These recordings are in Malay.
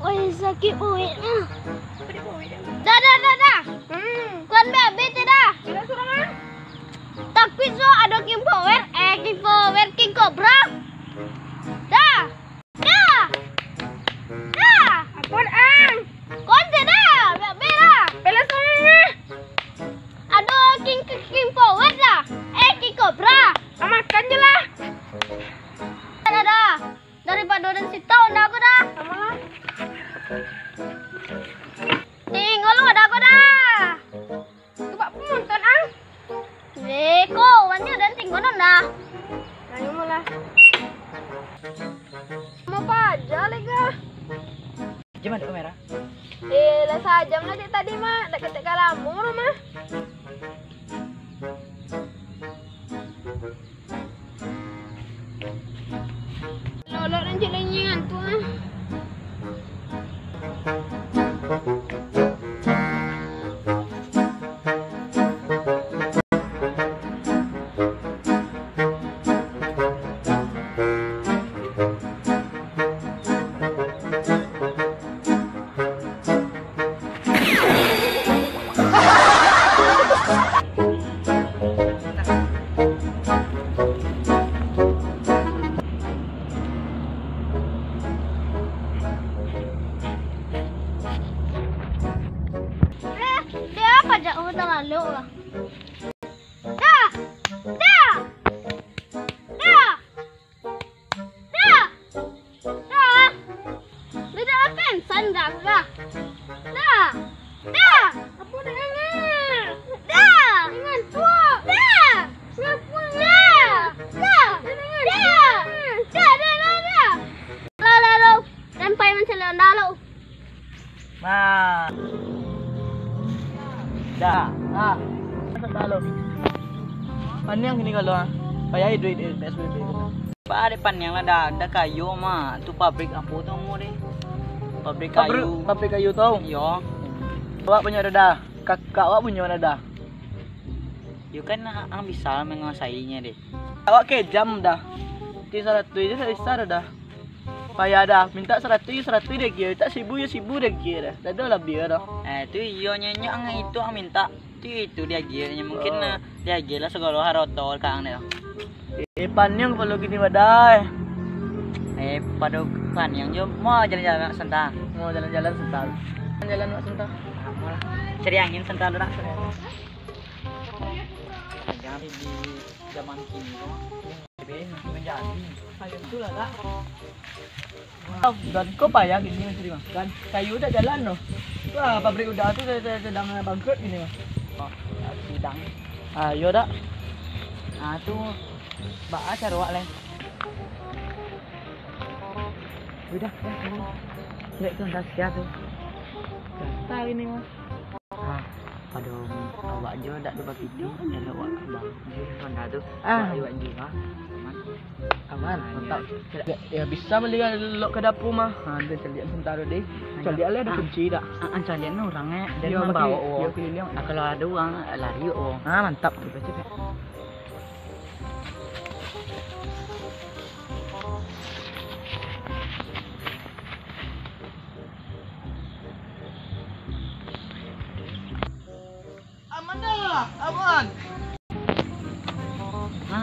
Ôi sao kịp bụi nữa. Dah dah dah dah. Kuan babe tu dah. Tapi so ada King Power, King Power, King Cobra. Dah. Dah. Dah. Apun ang. Kuan tu dah, babe dah. Pela sana. Ada King Power dah. King Cobra. Makan je lah. Dah dah. Daripada orang situ dah aku dah. Amalah. Tinggal lu ada aku dah. Coba penonton ang. Beko, wannya dan tinggal dah. Ayo malah. Mau apa aja lega? Jam ada kamera? Lah sajam nanti tadi mah, dak ketek kalamu mah. Lolok nanti lenyengan tu ah. Dia apa jak hotel lalu lah. Dah. Dah. Dah. Dah. Dah. Beda pensan dah dah. Dah. Dah. Apa dengan? Dah. Dengan tua. Dah. Ngapun dah. Dah. Dengan dah. Dah dah dah dah. Lalu sampai mencela lalu. Nah. Dah. Ah. Lalu. Panyang gini kalau payah duit PSBB. Pak ada panyang lah dah kayu mah. Tu pabrik apa tu mu deh? Pabrik kayu. Pabrik kayu tu? Yo. Awak punya ada dah. Kakak awak punya mana dah? You kan ang bisa menguasainya deh. Awak kejam dah. Ti 100 itu bisa dah. Payah dah. Minta 100 dia kira. Tak 1000 dia kira. Dah ada lebih dah. Tu iyo nyanyi ang itu ang minta. Itu dia giranya mungkin dia gila segala harotol kang dah. Panyang kalau gini badai. Pada panyang jo mau jalan-jalan sental. Mau jalan-jalan sental. Jalan mak sental. Cari angin sental dah. Jangan di zaman kini tu. Menjadi. Kayu tu lah tak. Dan kau payah gini mencari makan. Kayu udah jalan loh. Wah pabrik udah tu sedang bangkrut gini mas. Sidang. Ayo dak. Tu bak cara awak lain. Udah. Lek tu dah siap tu. Dah ini mas. Aduh, awak je dak ada bagi tu. Ada awak abang. Dia Honda tu. Awak juga. Aman, mantap. Ya bisa melihat lok ke dapur mah. Ada calian sebentar deh. Calian ada kunci dak. Calian orangnya dari mana bawa? Dia keliling. Kalau ada uang lari oh. Mantap. Cepet. Aman dah, aman.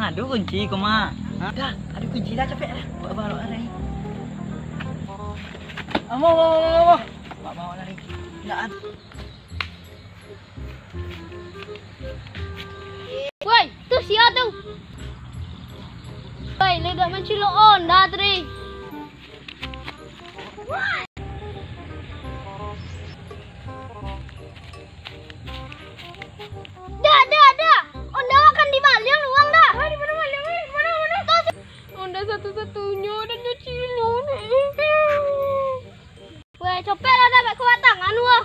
Aduh kunci kau mah. Dah, ada kunci dah cepet dah. Bawa lari. Mau. Bawa lari. Enggak. Woi, tu siapa tu? Woi, lega mencilo on dah tadi. Dah. Onda akan dimaliang uang dah. Di mana maliang? Mana? Onda satu-satunya dan nyucilo nih. Weh, copet lah dah baik kuat tangan wah.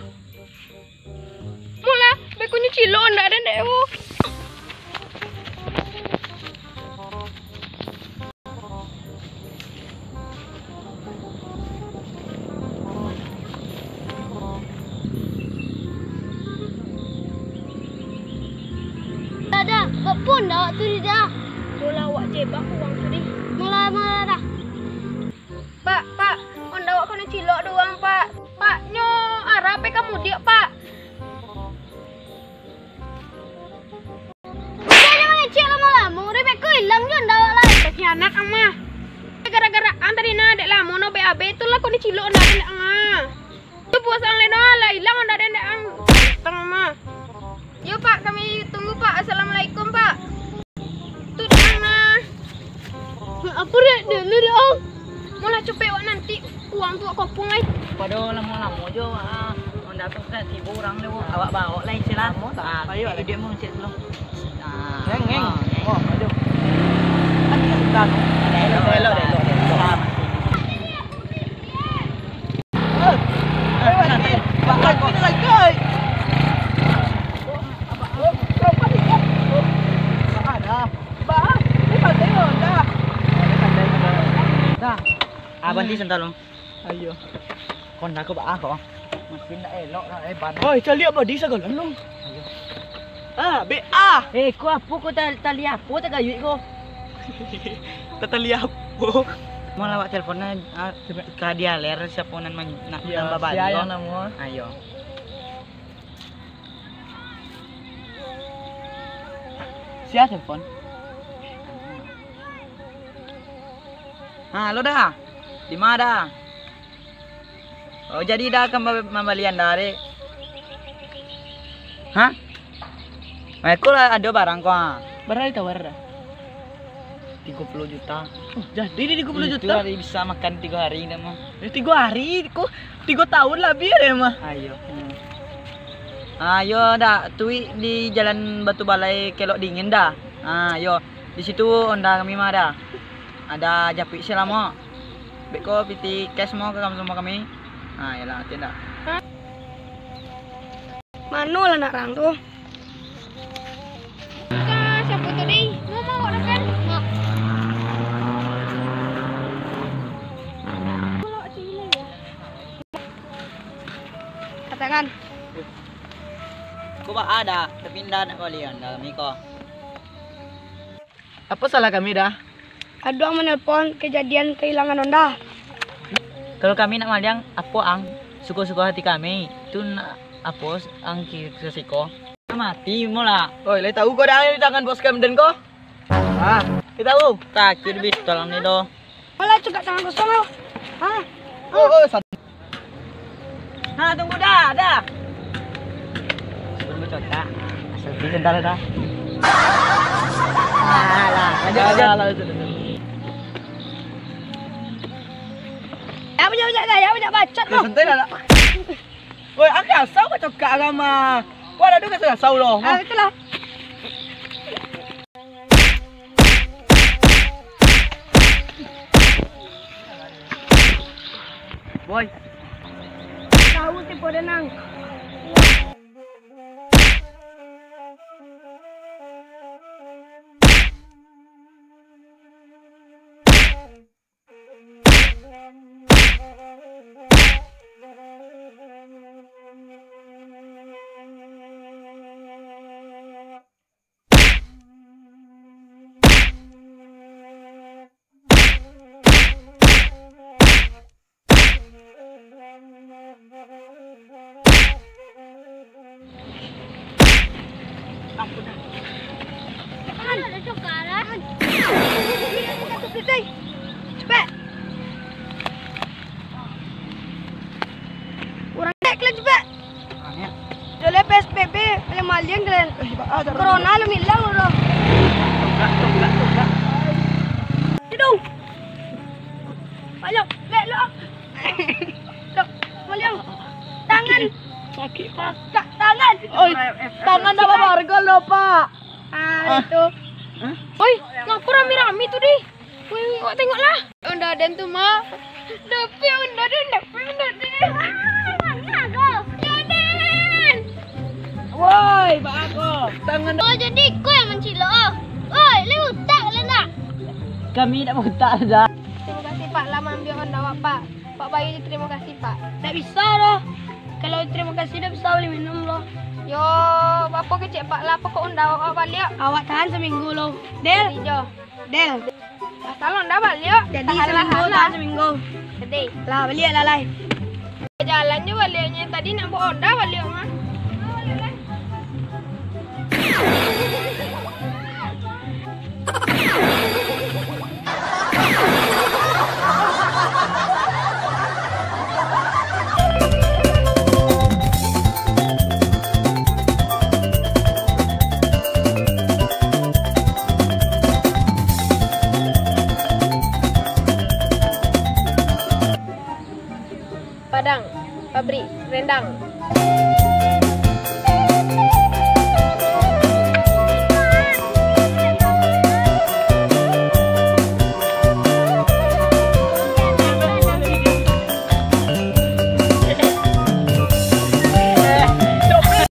Mula, baik ku nyucilo onda ada dek wah. Kok pun dah waktu ni dah. Bola awak jebak uang tu ni. Mula dah. Pak, on dah awak kena cilok doang, Pak. Pak, nyo arah pe kamu dia, Pak. Jangan ngecek lama-lama, repek ku hilang je dah awak lah. Anak ama. Gara-gara tadi na dek lama no BAB tu lah kau ni cilok ndak ada ah. Tu puasang leno lah hilang ndak ada ang. Tang mama. Yo Pak, kami tunggu Pak. Assalamualaikum Pak. Tu dana. Apa dia dia om? Mula cepet wak nanti uang tu aku pung ai. Pada lama-lama je on datang ke tiba orang ni awak bawa lain sila. Ayo dia mau cek dulu. Ngeng. Oh, aduh. Ada sudah. Elok. Bakal kau lagi. Banti sentalong. Ayo. Kon nak ba ako? Masin na elok na ban. Hoy, cali ba di sa galon long. Ayo. BA. Ko apo ko tali apo ta gayuit ko. Tatali apo. Mau lawak teleponnya ka dia ler siaponan man nak tambah balik. Siya na mo. Ayo. Siya telepon. Halo dah. Di mana dah? Oh jadi dah akan membalian dari. Hah? Aku lah ada barang kau. Berapa ditawar dah? 30 juta. Oh, jadi di 30 juta. Hari bisa makan 3 hari dah mah. 3 hari? Kok 3 tahun lebih ya mah? Ayo. Ayo dah, tui di Jalan Batu Balai Kelok Dingin dah. Ayo. Di situ onda kami mah dah. Ada japik selama. Beko piti cash mau ke kamu sama kami. Yalah tidak. Mano lah nak rang tu. Siapa tu ni? Mau dah kan? Katakan. Kau ada terpindah nak kalian dah kami kau. Apa salah kami dah? Ada yang menelpon kejadian kehilangan Onda. Kalau kami nak maliang, apa ang suka-suka hati kami? Tu nak apa ang kisiko? Mati mula. Oi, leh tahu kau dah di tangan bos Camden kau? Kita tahu. Tak, kira bis tolong ni doh. Malah juga tangan kosong lo. Tunggu dah. Sebelum cocok, asal bisa dah. Lanjut. Ya banyak bacot lo. Santai dah. Woi, aku asal kau cakap agama. Kau ada juga asal lo. Itulah. Boy. Tahu tipu denang. Ada cokaran. Cepat. Kurang tek lah cepat. Jole PSBB, oleh malian kalian. Corona lu hilang loh. Hidung. Ayo, lek lo. Lo, malian. Tangan. Sakit pak. Tangan. Tangan dah harga lo pak. Itu. Oi, ngaku rami-rami tu deh. Woi, kau tengoklah. Onda den tu mah. Tapi onda den. Mana kau? Den. Woi, pak aku. Tangan. Oh, jadi kau yang mencilok. Oi, lu tak lah nak. Kami tak mau tak dah. Terima kasih Pak lama ambil onda awak Pak. Pak Bayu terima kasih Pak. Tak bisa loh. Kalau terima kasih tak bisa boleh minum loh. Yo, apa kecek pak lah pokok undang awak balik. Awak tahan seminggu lo. Del. Del. Asal undang balik. Jadi seminggu tahan seminggu. Jadi. Lah balik lah lai. Jalannya baliknya tadi nak bawa undang balik mah. Padang, pabrik, rendang.